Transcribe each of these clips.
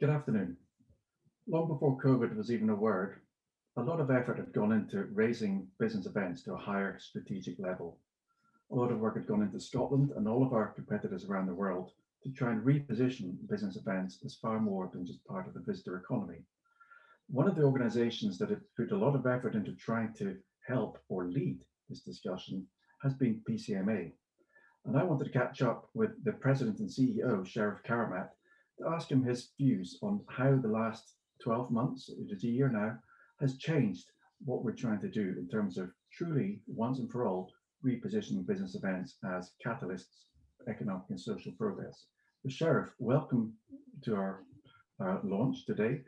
Good afternoon. Long before COVID was even a word, a lot of effort had gone into raising business events to a higher strategic level. A lot of work had gone into Scotland and all of our competitors around the world to try and reposition business events as far more than just part of the visitor economy. One of the organizations that had put a lot of effort into trying to help or lead this discussion has been PCMA. And I wanted to catch up with the president and CEO, Sherrif Karamat, to ask him his views on how the last 12 months, it is a year now, has changed what we're trying to do in terms of truly, once and for all, repositioning business events as catalysts for economic and social progress. So Sherrif, welcome to our launch today.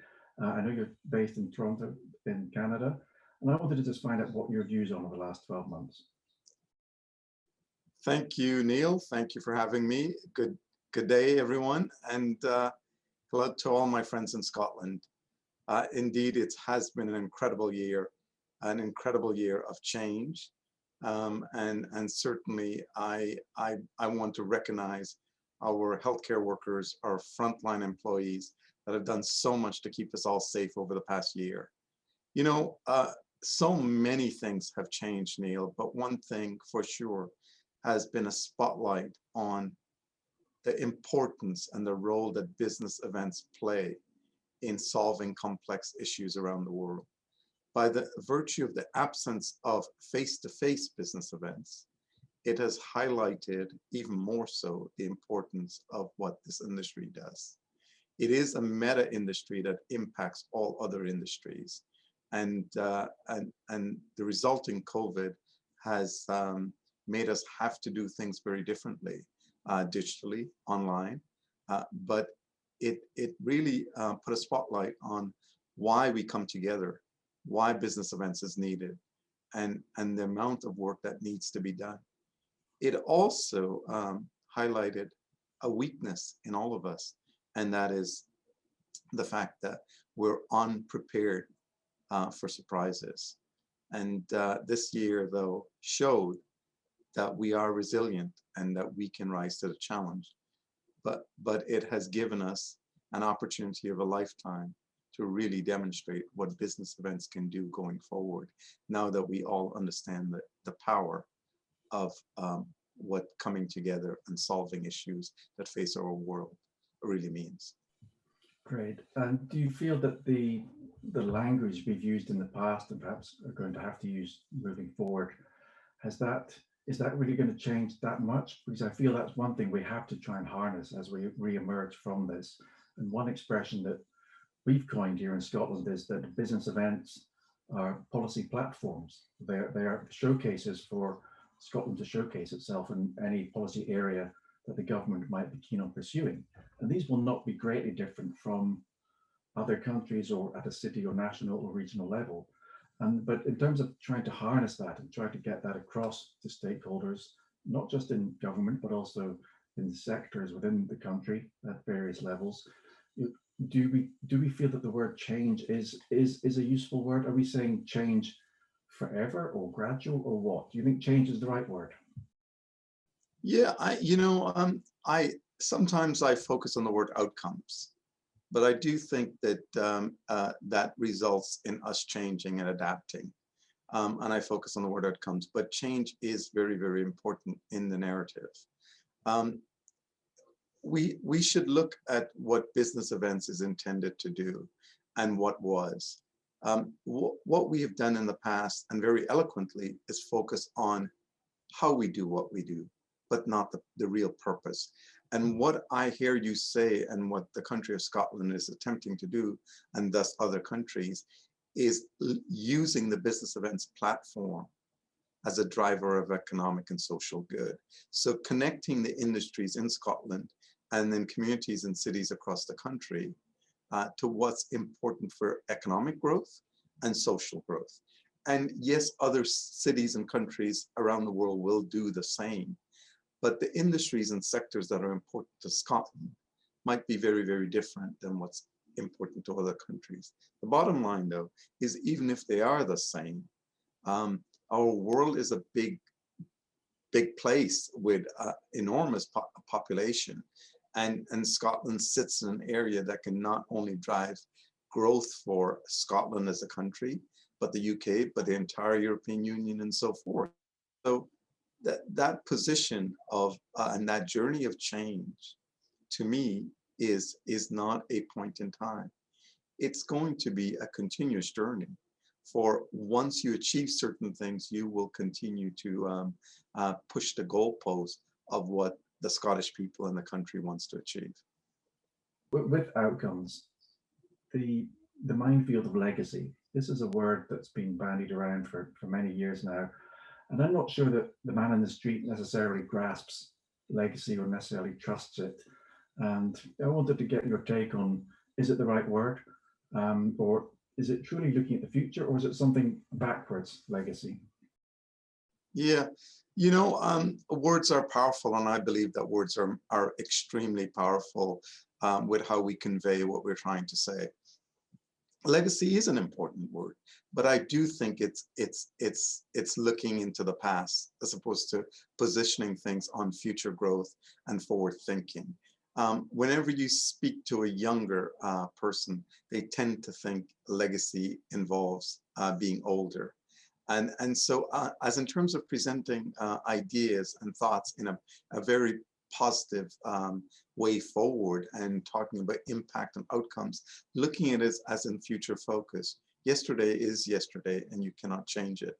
I know you're based in Toronto in Canada, and I wanted to just find out what your views on over the last 12 months. Thank you, Neil. Thank you for having me. Good day, everyone. And hello to all my friends in Scotland. Indeed, it has been an incredible year of change. And certainly I want to recognize our healthcare workers, our frontline employees that have done so much to keep us all safe over the past year. You know, so many things have changed, Neil, but one thing for sure has been a spotlight on the importance and the role that business events play in solving complex issues around the world. By the virtue of the absence of face-to-face business events, it has highlighted even more so the importance of what this industry does. It is a meta industry that impacts all other industries. And the resulting COVID has made us have to do things very differently, digitally, online, but it really put a spotlight on why we come together, why business events is needed, and the amount of work that needs to be done. It also highlighted a weakness in all of us, and that is the fact that we're unprepared for surprises. And this year, though, showed that we are resilient and that we can rise to the challenge. But it has given us an opportunity of a lifetime to really demonstrate what business events can do going forward, now that we all understand the power of what coming together and solving issues that face our world really means. Great. And do you feel that the language we've used in the past and perhaps are going to have to use moving forward, is that really going to change that much? Because I feel that's one thing we have to try and harness as we re-emerge from this. And one expression that we've coined here in Scotland is that business events are policy platforms. They are showcases for Scotland to showcase itself in any policy area that the government might be keen on pursuing. And these will not be greatly different from other countries or at a city or national or regional level. But in terms of trying to harness that and try to get that across to stakeholders, not just in government, but also in sectors within the country at various levels, do we feel that the word change is a useful word? Are we saying change forever or gradual or what? Do you think change is the right word? Yeah, I sometimes I focus on the word outcomes. But I do think that that results in us changing and adapting. And I focus on the word outcomes, but change is very, very important in the narrative. We should look at what business events is intended to do and what was. What we have done in the past, and very eloquently, is focus on how we do what we do, but not the real purpose. And what I hear you say, and what the country of Scotland is attempting to do, and thus other countries, is using the business events platform as a driver of economic and social good. So connecting the industries in Scotland and then communities and cities across the country to what's important for economic growth and social growth. And yes, other cities and countries around the world will do the same. But the industries and sectors that are important to Scotland might be very, very different than what's important to other countries. The bottom line, though, is even if they are the same, our world is a big place with enormous population. And Scotland sits in an area that can not only drive growth for Scotland as a country, but the UK, but the entire European Union and so forth. So that position of and that journey of change, to me, is not a point in time. It's going to be a continuous journey. For once you achieve certain things, you will continue to push the goalpost of what the Scottish people and the country wants to achieve. With outcomes, the minefield of legacy, this is a word that's been bandied around for many years now. And I'm not sure that the man in the street necessarily grasps legacy or necessarily trusts it. And I wanted to get your take on, is it the right word? Or is it truly looking at the future, or is it something backwards, legacy? Yeah, you know, words are powerful, and I believe that words are extremely powerful with how we convey what we're trying to say. Legacy is an important word, but I do think it's looking into the past as opposed to positioning things on future growth and forward thinking. Whenever you speak to a younger person, they tend to think legacy involves being older. And so as in terms of presenting ideas and thoughts in a very positive way forward and talking about impact and outcomes, looking at it as in future focus. Yesterday is yesterday and you cannot change it,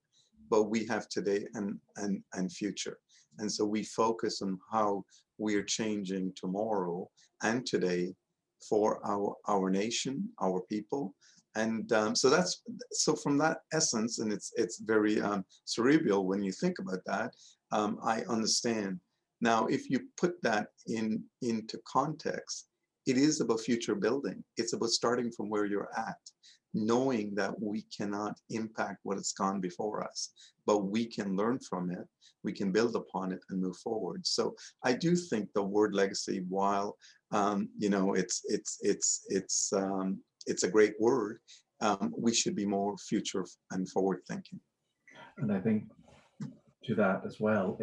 but we have today and future. And so we focus on how we are changing tomorrow and today for our nation, our people. And so from that essence, and it's very cerebral when you think about that, I understand. Now, if you put that into context, it is about future building. It's about starting from where you're at, knowing that we cannot impact what has gone before us, but we can learn from it, we can build upon it and move forward. So I do think the word legacy, while you know, it's a great word, we should be more future and forward thinking. And I think to that as well,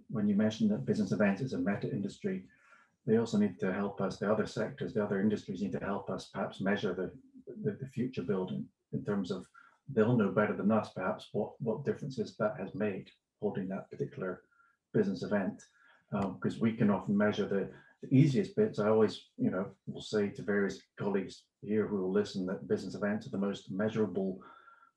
when you mentioned that business events is a meta industry, they also need to help us, the other sectors, the other industries need to help us perhaps measure the future building in terms of, they'll know better than us perhaps what differences that has made holding that particular business event, because we can often measure the easiest bits. I always, you know, will say to various colleagues here who will listen that business events are the most measurable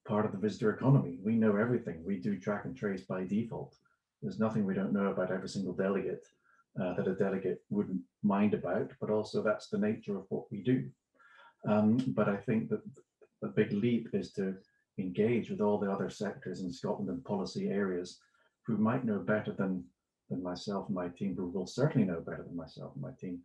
part of the visitor economy. We know everything. We do track and trace by default. There's nothing we don't know about every single delegate that a delegate wouldn't mind about, but also that's the nature of what we do. But I think that the big leap is to engage with all the other sectors in Scotland and policy areas who might know better than myself and my team, who will certainly know better than myself and my team,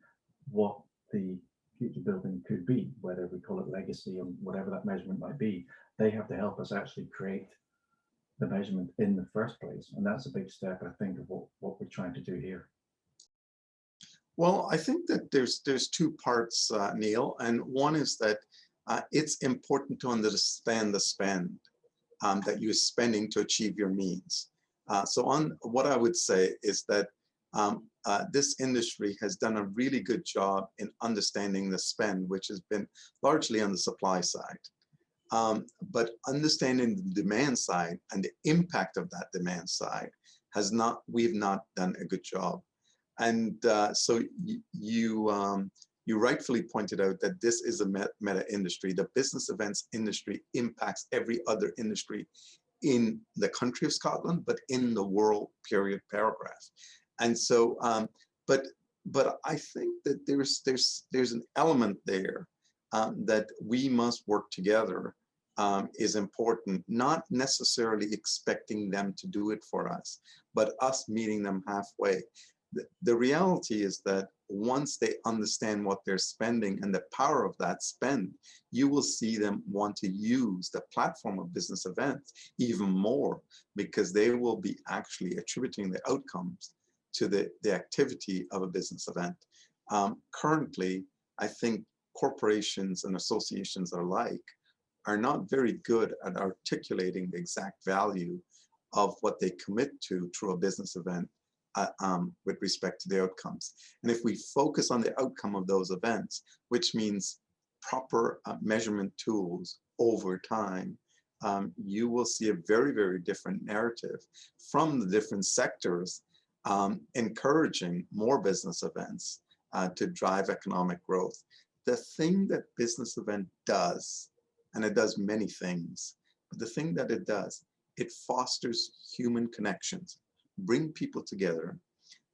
what the future building could be, whether we call it legacy or whatever that measurement might be. They have to help us actually create the measurement in the first place. And that's a big step, I think, of what we're trying to do here. Well, I think that there's two parts, Neil, and one is that it's important to understand the spend that you're spending to achieve your means. So on what I would say is that this industry has done a really good job in understanding the spend, which has been largely on the supply side. But understanding the demand side and the impact of that demand side we've not done a good job. And so you rightfully pointed out that this is a meta industry. The business events industry impacts every other industry in the country of Scotland, but in the world, period, paragraph. And so, but I think that there's an element there that we must work together is important, not necessarily expecting them to do it for us, but us meeting them halfway. The reality is that once they understand what they're spending and the power of that spend, you will see them want to use the platform of business events even more, because they will be actually attributing the outcomes to the activity of a business event. Currently, I think corporations and associations alike are not very good at articulating the exact value of what they commit to through a business event with respect to the outcomes. And if we focus on the outcome of those events, which means proper measurement tools over time, you will see a very, very different narrative from the different sectors, encouraging more business events to drive economic growth. The thing that business event does, and it does many things, but the thing that it does, it fosters human connections, bring people together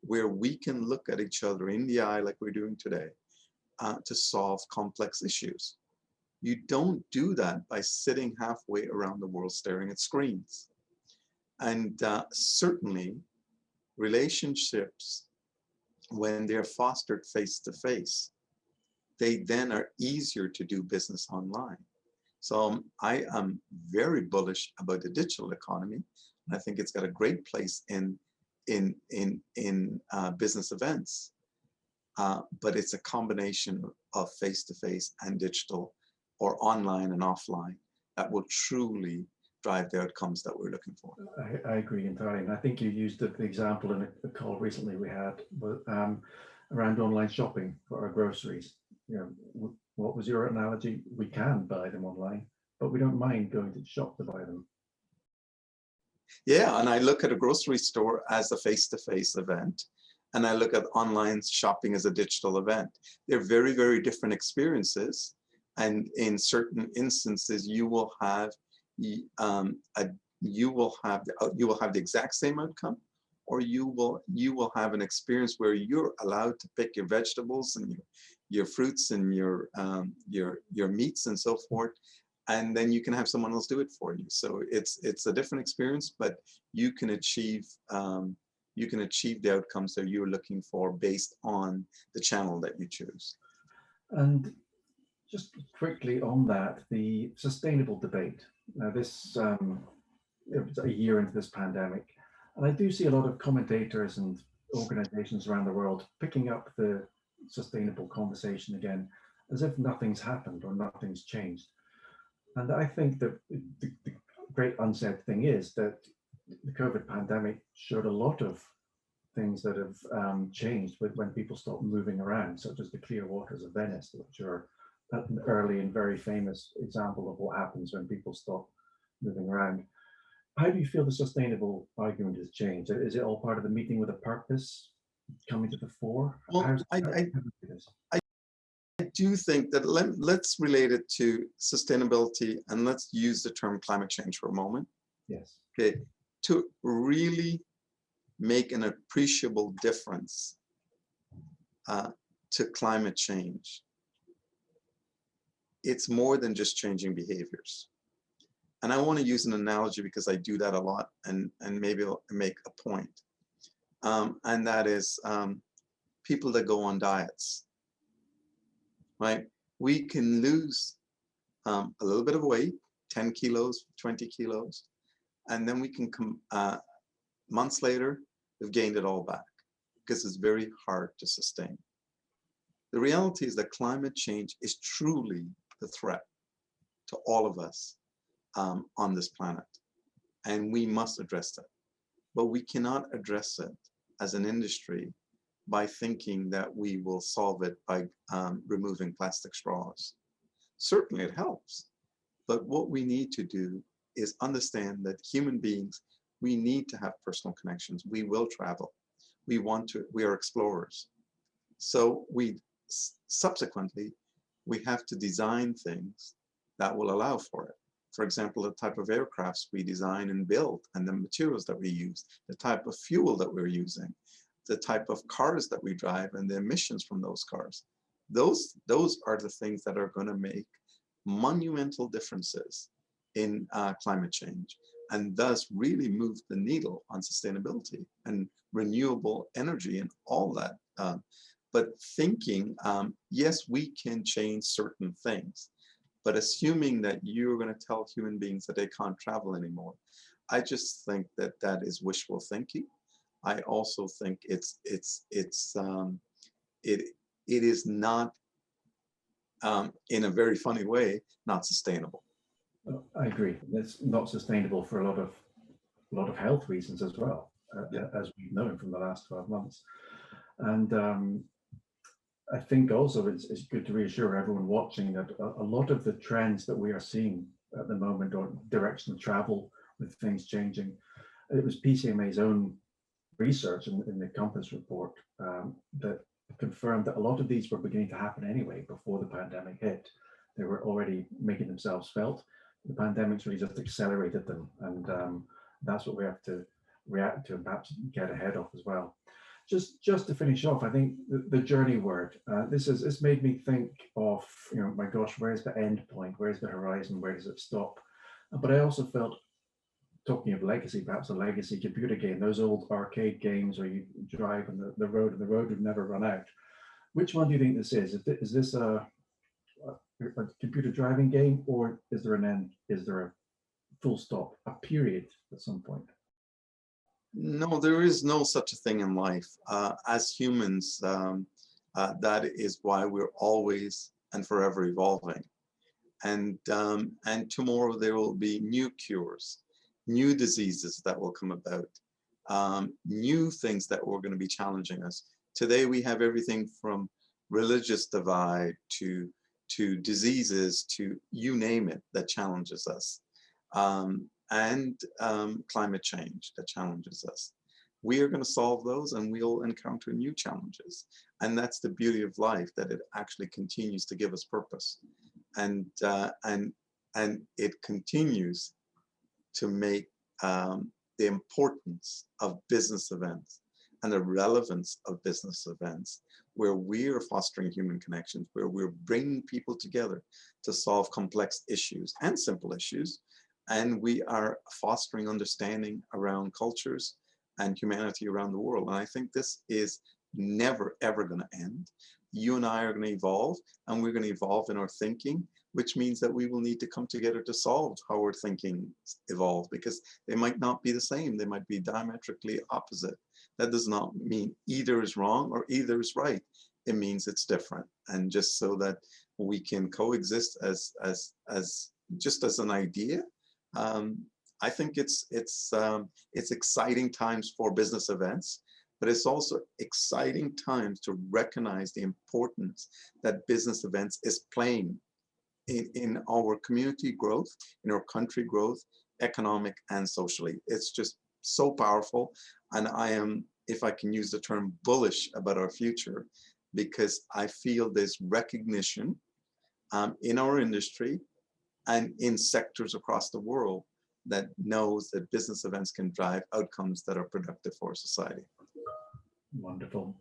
where we can look at each other in the eye like we're doing today to solve complex issues. You don't do that by sitting halfway around the world staring at screens. And certainly relationships, when they're fostered face-to-face, they then are easier to do business online. So I am very bullish about the digital economy. I think it's got a great place in business events, but it's a combination of face-to-face and digital, or online and offline, that will truly drive the outcomes that we're looking for. I agree entirely. And I think you used the example in a call recently we had around online shopping for our groceries. You know, what was your analogy? We can buy them online, but we don't mind going to the shop to buy them. Yeah, and I look at a grocery store as a face-to-face event, and I look at online shopping as a digital event. They're very, very different experiences, and in certain instances, you will have the exact same outcome, or you will have an experience where you're allowed to pick your vegetables and your fruits and your meats and so forth, and then you can have someone else do it for you. So it's a different experience, but you can achieve the outcomes that you're looking for based on the channel that you choose. And just quickly on that, the sustainable debate. Now this it was a year into this pandemic, and I do see a lot of commentators and organizations around the world picking up the sustainable conversation again, as if nothing's happened or nothing's changed. And I think that the great unsaid thing is that the COVID pandemic showed a lot of things that have changed when people stop moving around, such as the clear waters of Venice, which are an early and very famous example of what happens when people stop moving around. How do you feel the sustainable argument has changed? Is it all part of the meeting with a purpose coming to the fore? Well, I do think that let's relate it to sustainability, and let's use the term climate change for a moment. Yes. Okay. To really make an appreciable difference to climate change, it's more than just changing behaviors. And I want to use an analogy because I do that a lot, and maybe I'll make a point. And that is people that go on diets, right? We can lose a little bit of weight, 10 kilos, 20 kilos, and then we can come months later, we've gained it all back because it's very hard to sustain. The reality is that climate change is truly the threat to all of us on this planet, and we must address it. But we cannot address it as an industry by thinking that we will solve it by removing plastic straws. Certainly it helps, but what we need to do is understand that human beings, we need to have personal connections. We will travel. We are explorers. So subsequently, we have to design things that will allow for it. For example, the type of aircrafts we design and build, and the materials that we use, the type of fuel that we're using, the type of cars that we drive, and the emissions from those cars. Those are the things that are going to make monumental differences in climate change, and thus really move the needle on sustainability and renewable energy and all that. But thinking, yes, we can change certain things, but assuming that you're going to tell human beings that they can't travel anymore, I just think that that is wishful thinking. I also think it is not, in a very funny way, not sustainable. I agree. It's not sustainable for a lot of health reasons as well. as we've known from the last 12 months. And I think also it's good to reassure everyone watching that a lot of the trends that we are seeing at the moment, or direction of travel with things changing, it was PCMA's own research in the Compass report that confirmed that a lot of these were beginning to happen anyway before the pandemic hit. They were already making themselves felt. The pandemic's really just accelerated them, and that's what we have to react to and perhaps get ahead of as well. Just to finish off, I think the journey word, this made me think of, my gosh, where's the end point? Where's the horizon? Where does it stop? But I also felt, talking of legacy, perhaps a legacy computer game, those old arcade games where you drive on the road and the road would never run out. Which one do you think this is? Is this a computer driving game, or is there an end? Is there a full stop, a period at some point? No, there is no such a thing in life. As humans, that is why we're always and forever evolving. And tomorrow there will be new cures, new diseases that will come about, new things that were going to be challenging us. Today we have everything from religious divide to diseases to you name it that challenges us. And climate change that challenges us. We are going to solve those, and we'll encounter new challenges. And that's the beauty of life, that it actually continues to give us purpose, and it continues to make the importance of business events and the relevance of business events, where we are fostering human connections, where we're bringing people together to solve complex issues and simple issues. And we are fostering understanding around cultures and humanity around the world. And I think this is never, ever going to end. You and I are going to evolve, and we're going to evolve in our thinking, which means that we will need to come together to solve how our thinking evolve, because they might not be the same. They might be diametrically opposite. That does not mean either is wrong or either is right. It means it's different. And just so that we can coexist as just as an idea, I think it's exciting times for business events, but it's also exciting times to recognize the importance that business events is playing in our community growth, in our country growth, economic and socially. It's just so powerful. And I am, if I can use the term, bullish about our future, because I feel there's recognition in our industry and in sectors across the world that knows that business events can drive outcomes that are productive for society. Wonderful.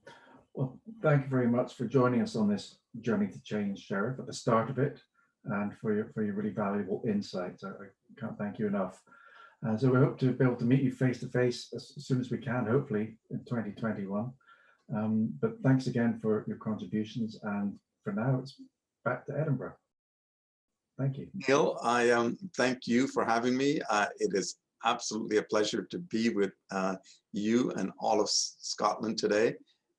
Well, thank you very much for joining us on this journey to change, Sherrif, at the start of it, and for your really valuable insights. I can't thank you enough. So we hope to be able to meet you face to face as soon as we can, hopefully in 2021. But thanks again for your contributions, and for now it's back to Edinburgh. Thank you. Neil, I thank you for having me. It is absolutely a pleasure to be with you and all of Scotland today.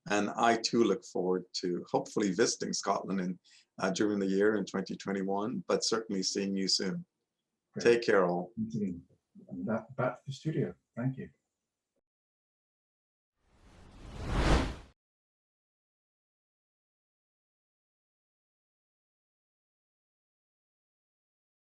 And I too look forward to hopefully visiting Scotland during the year in 2021, but certainly seeing you soon. Great. Take care all. Back to the studio. Thank you.